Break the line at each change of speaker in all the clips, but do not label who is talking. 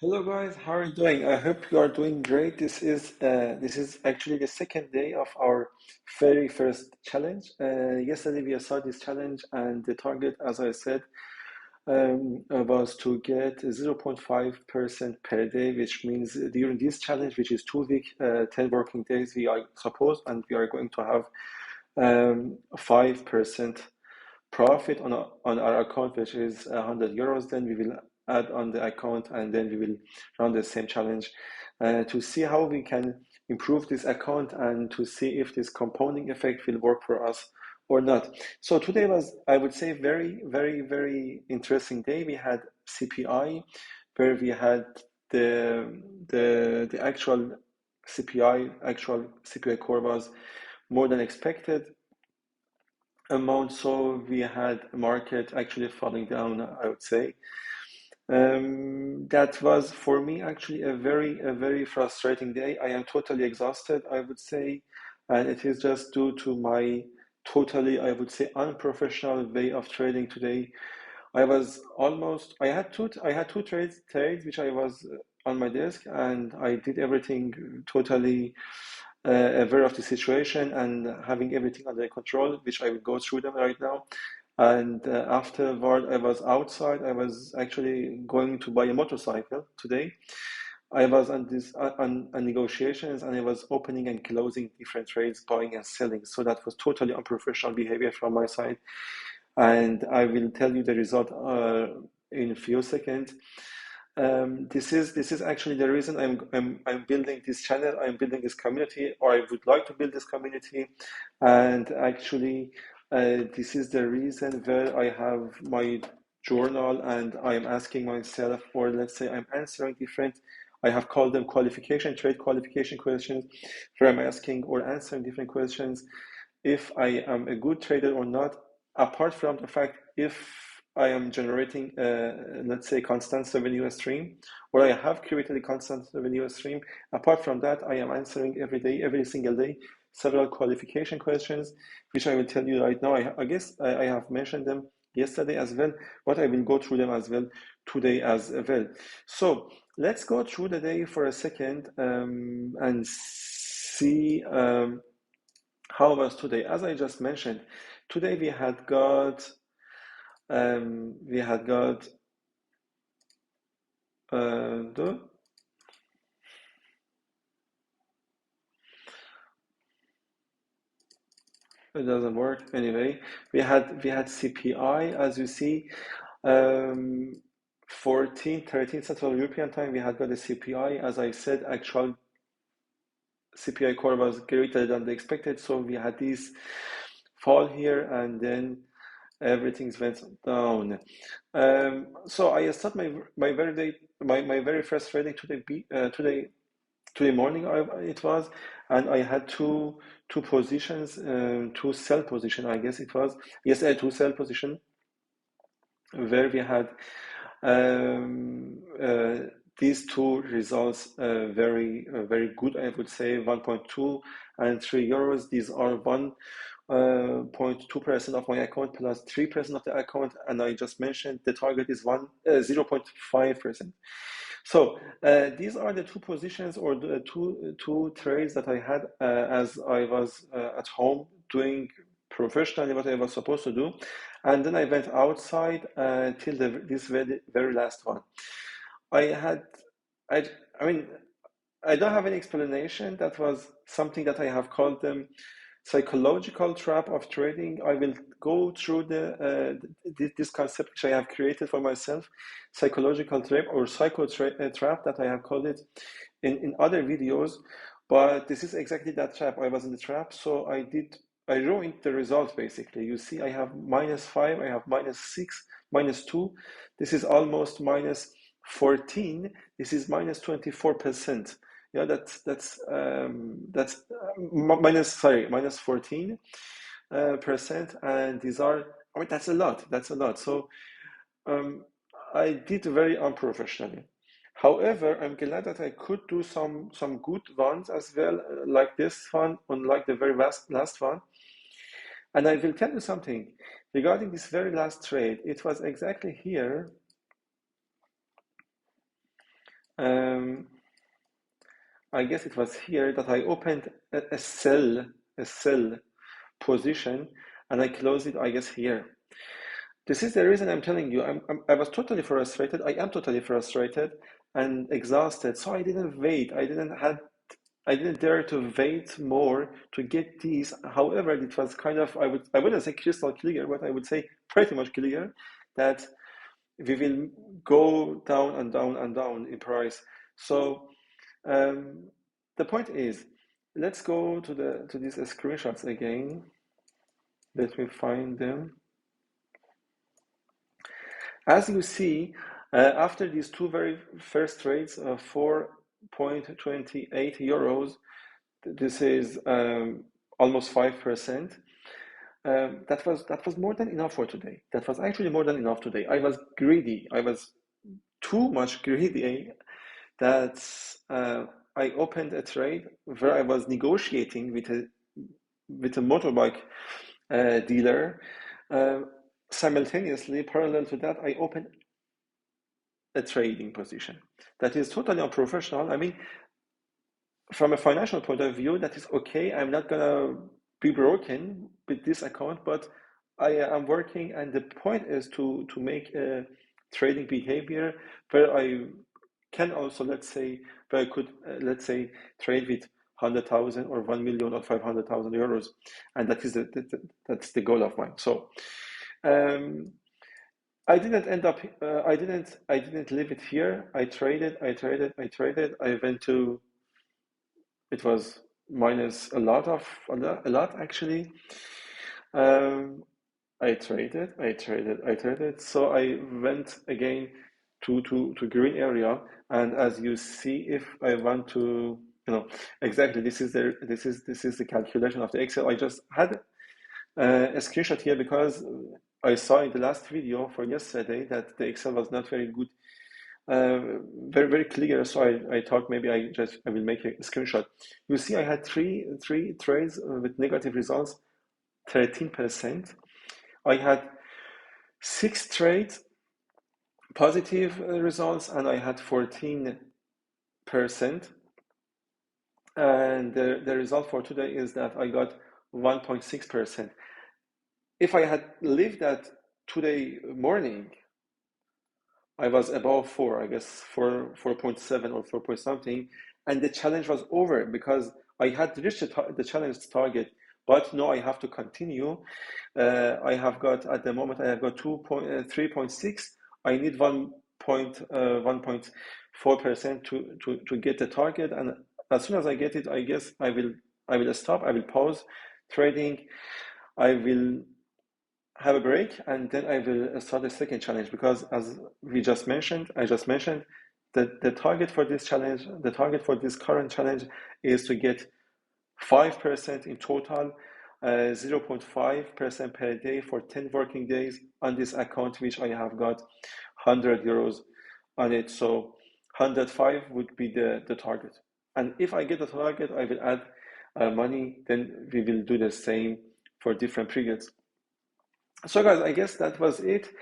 Hello guys, how are you doing? I hope you are doing great. This is actually the second day of our very first challenge. Yesterday we started this challenge, and the target, as I said, was to get 0.5% per day, which means during this challenge, which is 2 week, 10 working days, we are supposed and we are going to have 5% profit on our account, which is €100. Then we will add on the account, and then we will run the same challenge to see how we can improve this account and to see if this compounding effect will work for us or not. So today was, I would say, very, very, very interesting day. We had CPI, where we had the actual CPI core was more than expected amount. So we had market actually falling down, I would say. That was for me actually a very frustrating day. I am totally exhausted, I would say, and it is just due to my totally, I would say, unprofessional way of trading today. I had two trades which I was on my desk, and I did everything totally aware of the situation and having everything under control, which I will go through them right now. And afterward, I was outside. I was actually going to buy a motorcycle today. I was on negotiations, and I was opening and closing different trades, buying and selling. So that was totally unprofessional behavior from my side, and I will tell you the result in a few seconds. This is actually the reason I'm building this channel. I'm building this community, or I would like to build this community, and actually, this is the reason where I have my journal, and I'm asking myself, or let's say I'm answering different. I have called them trade qualification questions, where I'm asking or answering different questions if I am a good trader or not, apart from the fact if I am generating, let's say, constant revenue stream, or I have created a constant revenue stream. Apart from that, I am answering every day, every single day, several qualification questions, which I will tell you right now. I guess I have mentioned them yesterday as well, but I will go through them as well today as well. So let's go through the day for a second and see how was today. As I just mentioned, today we had got the it doesn't work anyway. We had CPI, as you see, 14:13 Central European time. We had got the CPI. As I said, actual CPI core was greater than the expected, so we had this fall here, and then everything went down. So I start my very first trading today morning. It was, and I had two positions, two sell position, I guess it was. Yes, two sell position, where we had um, uh, these two results very good, I would say. 1.2 and €3. These are 1.2% of my account plus 3% of the account, and I just mentioned the target is 0.5%. So these are the two positions, or the two trades that I had as I was at home doing professionally what I was supposed to do, and then I went outside till this very last one. I had, I, I mean, I don't have any explanation. That was something that I have called them psychological trap of trading. I will go through this concept which I have created for myself, psychological trap or trap that I have called it in other videos. But this is exactly that trap. I was in the trap, so I ruined the result basically. You see, I have -5, I have -6, -2. This is almost -14. This is -24%. Yeah, minus 14 percent, and these are, I mean, that's a lot. That's a lot. So um, I did very unprofessionally. However, I'm glad that I could do some good ones as well, like this one, unlike the very last one. And I will tell you something regarding this very last trade. It was exactly here Um, I guess it was here that I opened a sell position, and I closed it, I guess, here. This is the reason I'm telling you, I was totally frustrated. I am totally frustrated and exhausted. So I didn't wait. I didn't dare to wait more to get these. However, it was kind of, I wouldn't say crystal clear, but I would say pretty much clear that we will go down and down and down in price. So the point is, let's go to these screenshots again. Let me find them. As you see, after these two very first trades of 4.28 euros, this is almost 5%. That was more than enough for today. That was actually more than enough today. I was greedy. I was too much greedy that I opened a trade where I was negotiating with a motorbike dealer. Simultaneously, parallel to that, I opened a trading position. That is totally unprofessional. I mean, from a financial point of view, that is okay. I'm not gonna be broken with this account, but I am working, and the point is to make a trading behavior where I can also, let's say, where I could, let's say, trade with 100,000 or 1 million or 500,000 euros, and that is that's the goal of mine. So I didn't end up. I didn't leave it here. I traded. I went to. It was minus a lot actually. Um, I traded. So I went again to green area, and as you see, if I want to, exactly, this is the calculation of the Excel. I just had a screenshot here because I saw in the last video for yesterday that the Excel was not very good, very clear. So I thought maybe I will make a screenshot. You see, I had three trades with negative results, 13%. I had 6 trades positive results, and I had 14%. And the result for today is that I got 1.6%. If I had lived that today morning, I was above 4, I guess 4.7 or 4 point something, and the challenge was over because I had reached the challenge target. But no, I have to continue. I have got, at the moment, I have got 3.6. I need 1.4% to get the target, and as soon as I get it, I guess I will stop. I will pause trading. I will have a break, and then I will start the second challenge, because as I just mentioned that the target for this challenge, the target for this current challenge is to get 5% in total, 0.5% per day for 10 working days on this account, which I have got 100 euros on it. So 105 would be the target. And if I get the target, I will add money, then we will do the same for different periods. So guys, I guess that was it.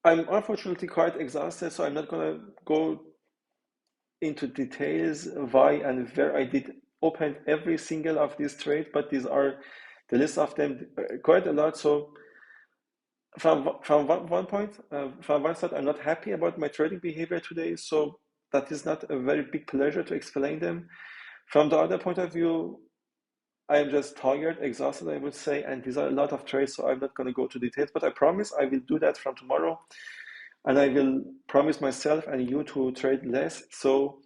I'm unfortunately quite exhausted, so I'm not gonna go into details why and where I did open every single of these trades, but these are the list of them, quite a lot. So from one side, I'm not happy about my trading behavior today, so that is not a very big pleasure to explain them. From the other point of view, I am just tired, exhausted, I would say, and these are a lot of trades, so I'm not going to go to details, but I promise I will do that from tomorrow, and I will promise myself and you to trade less, so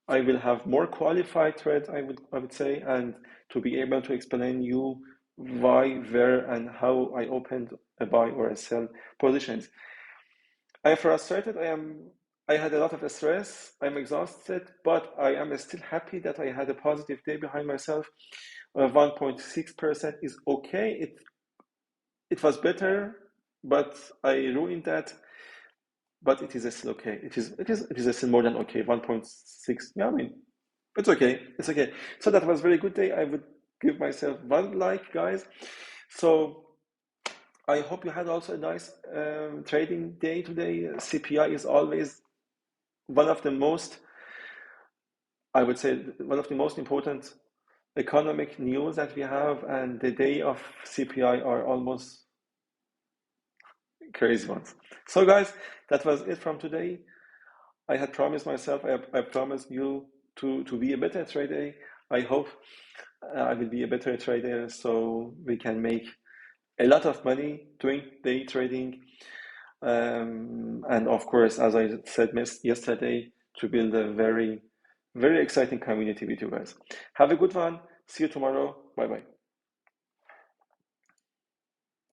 I will have more qualified trades, I would say, and to be able to explain you why, where, and how I opened a buy or a sell positions. I am frustrated. I had a lot of stress. I'm exhausted, but I am still happy that I had a positive day behind myself. 1.6% is okay. It was better, but I ruined that. But it is still okay. It is still more than okay. 1.6. Yeah, I mean, it's okay. It's okay. So that was a very good day. I would give myself 1 like, guys. So I hope you had also a nice trading day today. CPI is always one of the most, I would say, one of the most important economic news that we have, and the day of CPI are almost crazy ones. So, guys, that was it from today. I had promised myself, I promised you to be a better trader. I hope I will be a better trader so we can make a lot of money doing day trading. And of course, as I said yesterday, to build a very, very exciting community with you guys. Have a good one. See you tomorrow. Bye bye.